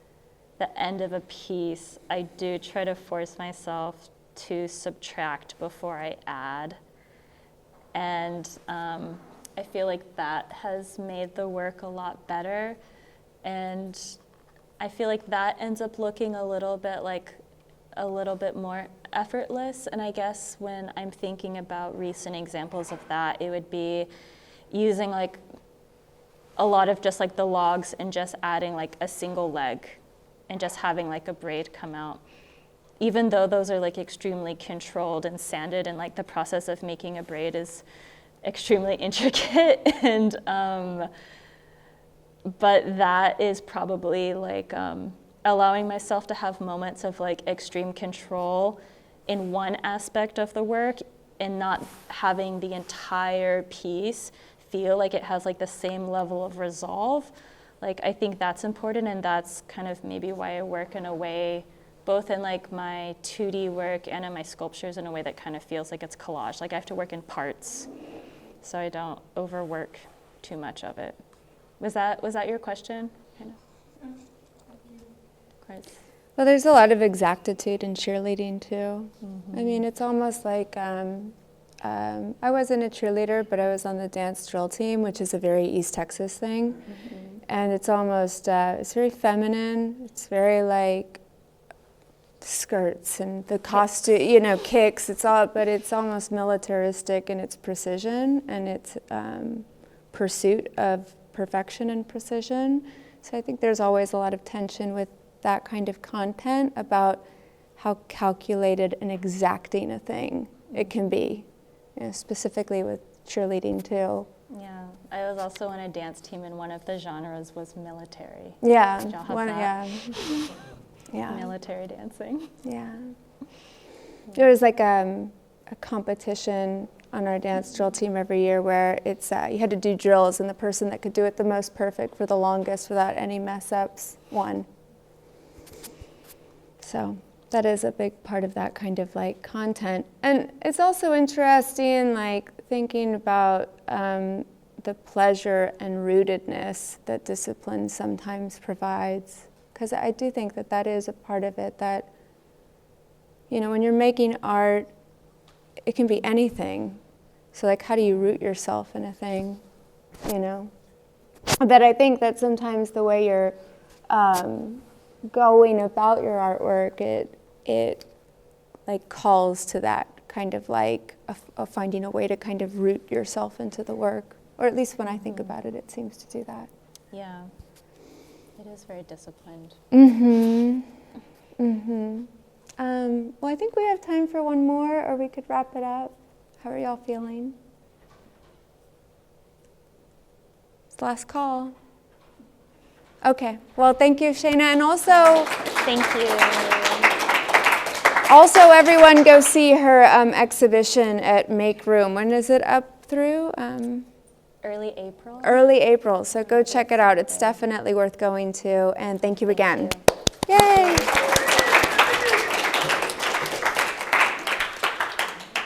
the end of a piece, I do try to force myself to subtract before I add. And I feel like that has made the work a lot better. And I feel like that ends up looking a little bit more effortless. And I guess when I'm thinking about recent examples of that, it would be using like a lot of just like the logs and just adding like a single leg and just having like a braid come out. Even though those are like extremely controlled and sanded, and like the process of making a braid is extremely intricate, and but that is probably like allowing myself to have moments of like extreme control in one aspect of the work and not having the entire piece feel like it has like the same level of resolve. Like I think that's important, and that's kind of maybe why I work in a way, both in like my 2D work and in my sculptures, in a way that kind of feels like it's collage. Like I have to work in parts, so I don't overwork too much of it. Was that your question? Kind of. Of course. Well, there's a lot of exactitude in cheerleading too. Mm-hmm. I mean, it's almost like I wasn't a cheerleader, but I was on the dance drill team, which is a very East Texas thing. Mm-hmm. And it's almost, it's very feminine. It's very like skirts and the costume, you know, kicks. But it's almost militaristic in its precision and its pursuit of perfection and precision. So I think there's always a lot of tension with that kind of content about how calculated and exacting a thing it can be, you know, specifically with cheerleading too. Yeah, I was also on a dance team, and one of the genres was military. Yeah, Did y'all have that? Yeah. Military dancing. Yeah. There was like a competition on our dance drill team every year where it's you had to do drills, and the person that could do it the most perfect for the longest without any mess ups won. So that is a big part of that kind of like content. And it's also interesting, like thinking about the pleasure and rootedness that discipline sometimes provides. Because I do think that that is a part of it, that, you know, when you're making art, it can be anything. So like, how do you root yourself in a thing, you know? But I think that sometimes the way you're going about your artwork, it like calls to that kind of like of finding a way to kind of root yourself into the work. Or at least when I think about it, it seems to do that. Yeah. It is very disciplined. Mm-hmm. Mm-hmm. Well, I think we have time for one more, or we could wrap it up. How are y'all feeling? It's last call. Okay. Well, thank you, Shana. And also... Thank you. Also, everyone go see her exhibition at Make Room. When is it up through? Early April. Early April. So go check it out. It's definitely worth going to. And thank you again. Thank you. Yay!